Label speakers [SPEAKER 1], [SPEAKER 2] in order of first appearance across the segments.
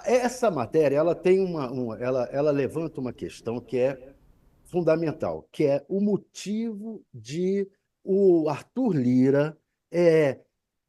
[SPEAKER 1] Essa matéria ela tem ela levanta uma questão que é fundamental, que é o motivo de o Arthur Lira é,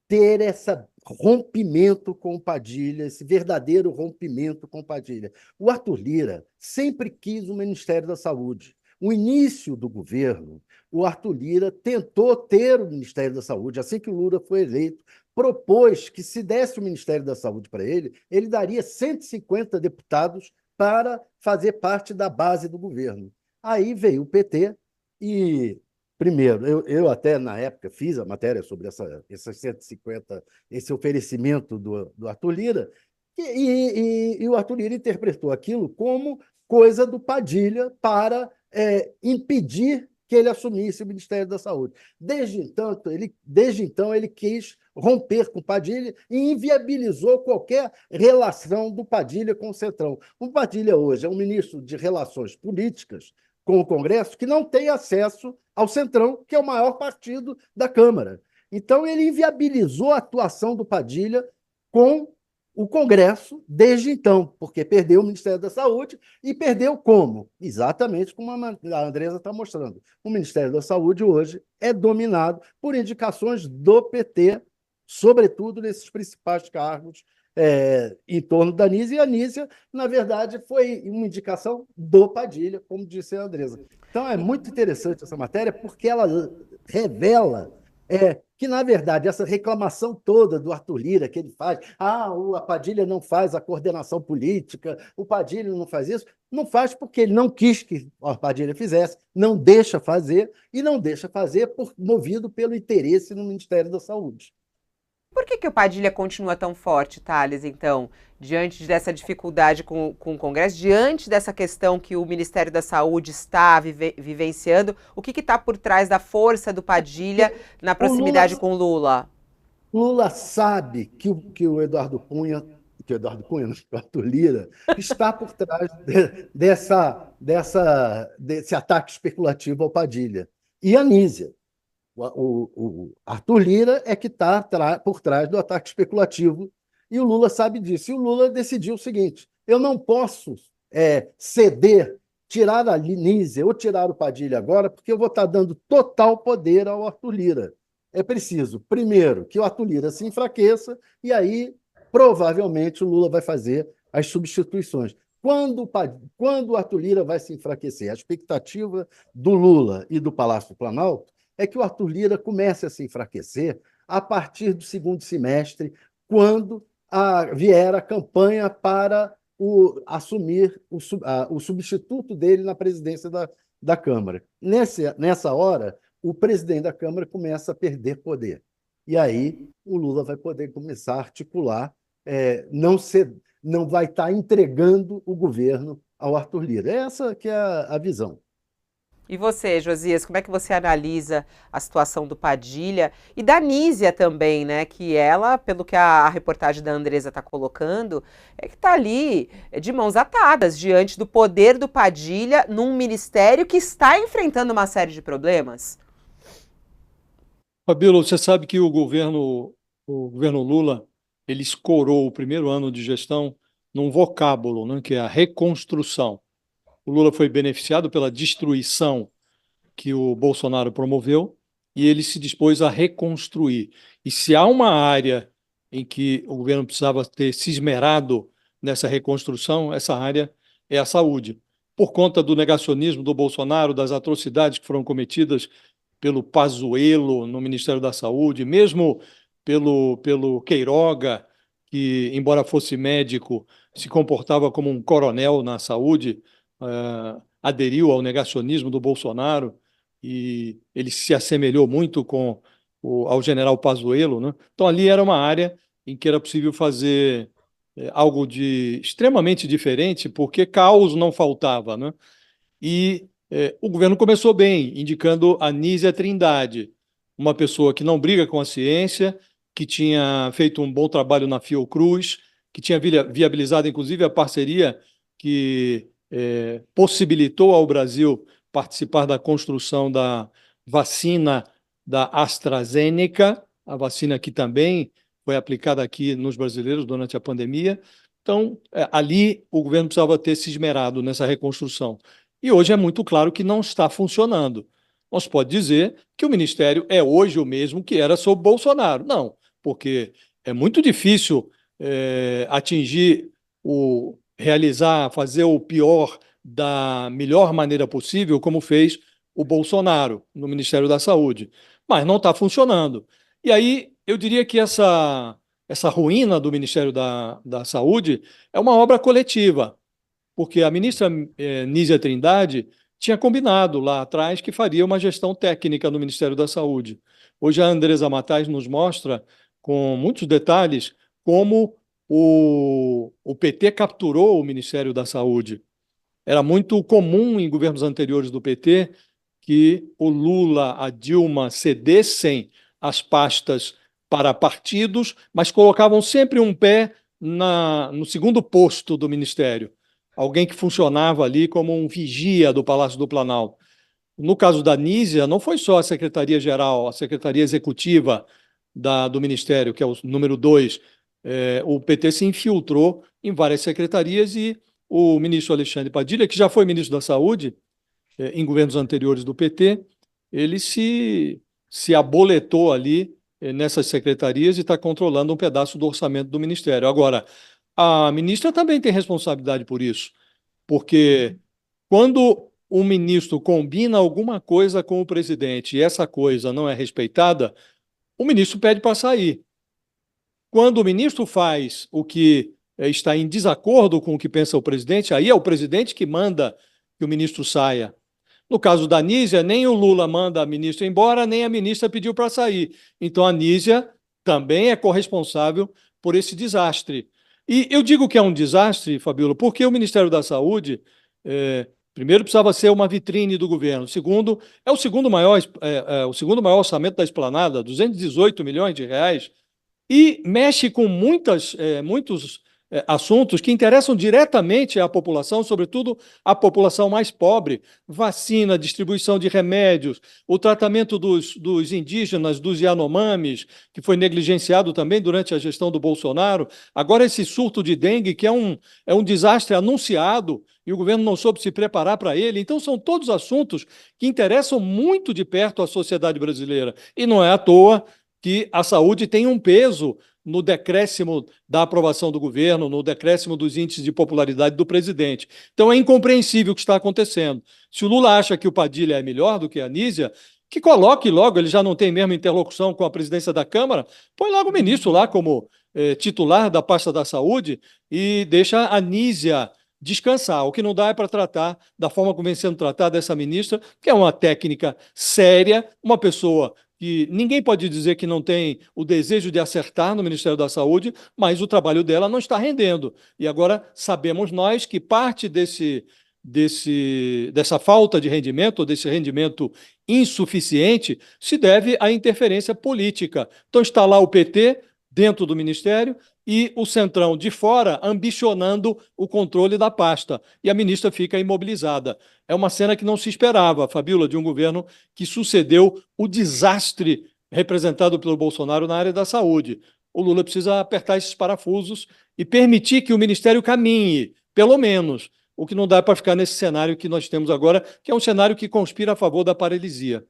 [SPEAKER 1] ter esse rompimento com o Padilha, esse verdadeiro rompimento com o Padilha. O Arthur Lira sempre quis o Ministério da Saúde. O início do governo, o Arthur Lira tentou ter o Ministério da Saúde. Assim que o Lula foi eleito, propôs que, se desse o Ministério da Saúde para ele daria 150 deputados para fazer parte da base do governo. Aí veio o PT e primeiro, eu até na época fiz a matéria sobre essas 150, esse oferecimento do Arthur Lira, e o Arthur Lira interpretou aquilo como coisa do Padilha para impedir que ele assumisse o Ministério da Saúde. Desde então, ele quis romper com o Padilha e inviabilizou qualquer relação do Padilha com o Centrão. O Padilha hoje é um ministro de Relações Políticas com o Congresso que não tem acesso ao Centrão, que é o maior partido da Câmara. Então, ele inviabilizou a atuação do Padilha com o Congresso desde então, porque perdeu o Ministério da Saúde e perdeu como? Exatamente como a Andresa está mostrando. O Ministério da Saúde hoje é dominado por indicações do PT, sobretudo nesses principais cargos em torno da Anísia, e a Anísia, na verdade, foi uma indicação do Padilha, como disse a Andresa. Então, é muito interessante essa matéria, porque ela revela que, na verdade, essa reclamação toda do Arthur Lira que ele faz, a Padilha não faz a coordenação política, o Padilha não faz isso, não faz porque ele não quis que a Padilha fizesse, não deixa fazer, e não deixa fazer movido pelo interesse no Ministério da Saúde.
[SPEAKER 2] Por que o Padilha continua tão forte, Thales, então, diante dessa dificuldade com o Congresso, diante dessa questão que o Ministério da Saúde está vivenciando, o que está por trás da força do Padilha na
[SPEAKER 1] O Lula,
[SPEAKER 2] proximidade com Lula?
[SPEAKER 1] Lula sabe que o Eduardo Cunha, que o Eduardo Cunha, não, que o Arthur Lira, está por trás desse ataque especulativo ao Padilha. E a Anísia. O Arthur Lira é que está por trás do ataque especulativo e o Lula sabe disso. E o Lula decidiu o seguinte: eu não posso ceder, tirar a Anísia ou tirar o Padilha agora, porque eu vou estar dando total poder ao Arthur Lira. É preciso, primeiro, que o Arthur Lira se enfraqueça e aí, provavelmente, o Lula vai fazer as substituições. Quando o Arthur Lira vai se enfraquecer? A expectativa do Lula e do Palácio do Planalto é que o Arthur Lira comece a se enfraquecer a partir do segundo semestre, quando vier a campanha para assumir o substituto dele na presidência da Câmara. Nessa hora, o presidente da Câmara começa a perder poder. E aí o Lula vai poder começar a articular, não vai estar entregando o governo ao Arthur Lira. Essa que é a visão.
[SPEAKER 2] E você, Josias, como é que você analisa a situação do Padilha e da Nízia também, né? Que ela, pelo que a reportagem da Andresa está colocando, é que está ali de mãos atadas diante do poder do Padilha num ministério que está enfrentando uma série de problemas.
[SPEAKER 3] Fabíola, você sabe que o governo Lula, ele escorou o primeiro ano de gestão num vocábulo, né, que é a reconstrução. O Lula foi beneficiado pela destruição que o Bolsonaro promoveu e ele se dispôs a reconstruir. E se há uma área em que o governo precisava ter se esmerado nessa reconstrução, essa área é a saúde. Por conta do negacionismo do Bolsonaro, das atrocidades que foram cometidas pelo Pazuello no Ministério da Saúde, mesmo pelo Queiroga, que, embora fosse médico, se comportava como um coronel na saúde, aderiu ao negacionismo do Bolsonaro e ele se assemelhou muito ao general Pazuello, né? Então, ali era uma área em que era possível fazer algo de extremamente diferente, porque caos não faltava, né? E o governo começou bem, indicando a Nízia Trindade, uma pessoa que não briga com a ciência, que tinha feito um bom trabalho na Fiocruz, que tinha viabilizado, inclusive, a parceria que possibilitou ao Brasil participar da construção da vacina da AstraZeneca, a vacina que também foi aplicada aqui nos brasileiros durante a pandemia, Então, ali o governo precisava ter se esmerado nessa reconstrução. E hoje é muito claro que não está funcionando. Não se pode dizer que o ministério é hoje o mesmo que era sob Bolsonaro. Não, porque é muito difícil atingir realizar, fazer o pior da melhor maneira possível, como fez o Bolsonaro no Ministério da Saúde. Mas não está funcionando. E aí eu diria que essa ruína do Ministério da Saúde é uma obra coletiva, porque a ministra Nízia Trindade tinha combinado lá atrás que faria uma gestão técnica no Ministério da Saúde. Hoje a Andresa Matais nos mostra, com muitos detalhes, como o PT capturou o Ministério da Saúde. Era muito comum em governos anteriores do PT que o Lula, a Dilma cedessem as pastas para partidos, mas colocavam sempre um pé no segundo posto do ministério. Alguém que funcionava ali como um vigia do Palácio do Planalto. No caso da Nízia, não foi só a Secretaria-Geral, a Secretaria Executiva do Ministério, que é o número 2. O PT se infiltrou em várias secretarias e o ministro Alexandre Padilha, que já foi ministro da Saúde, em governos anteriores do PT, ele se aboletou ali nessas secretarias e está controlando um pedaço do orçamento do Ministério. Agora, a ministra também tem responsabilidade por isso, porque quando um ministro combina alguma coisa com o presidente e essa coisa não é respeitada, o ministro pede para sair. Quando o ministro faz o que está em desacordo com o que pensa o presidente, aí é o presidente que manda que o ministro saia. No caso da Nízia, nem o Lula manda a ministra embora, nem a ministra pediu para sair. Então, a Nízia também é corresponsável por esse desastre. E eu digo que é um desastre, Fabíola, porque o Ministério da Saúde, primeiro, precisava ser uma vitrine do governo. Segundo, é o segundo maior orçamento da Esplanada, 218 milhões de reais, e mexe com muitos assuntos que interessam diretamente à população, sobretudo à população mais pobre: vacina, distribuição de remédios, o tratamento dos indígenas, dos Yanomamis, que foi negligenciado também durante a gestão do Bolsonaro. Agora esse surto de dengue, que é um desastre anunciado, e o governo não soube se preparar para ele. Então são todos assuntos que interessam muito de perto à sociedade brasileira. E não é à toa que a saúde tem um peso no decréscimo da aprovação do governo, no decréscimo dos índices de popularidade do presidente. Então é incompreensível o que está acontecendo. Se o Lula acha que o Padilha é melhor do que a Nízia, que coloque logo, ele já não tem mesmo interlocução com a presidência da Câmara, põe logo o ministro lá como titular da pasta da saúde e deixa a Nízia descansar. O que não dá é para tratar da forma como vem sendo tratada essa ministra, que é uma técnica séria, uma pessoa que ninguém pode dizer que não tem o desejo de acertar no Ministério da Saúde, mas o trabalho dela não está rendendo. E agora sabemos nós que parte dessa falta de rendimento, ou desse rendimento insuficiente, se deve à interferência política. Então está lá o PT dentro do Ministério e o Centrão de fora ambicionando o controle da pasta. E a ministra fica imobilizada. É uma cena que não se esperava, Fabíola, de um governo que sucedeu o desastre representado pelo Bolsonaro na área da saúde. O Lula precisa apertar esses parafusos e permitir que o Ministério caminhe, pelo menos. O que não dá para ficar nesse cenário que nós temos agora, que é um cenário que conspira a favor da paralisia.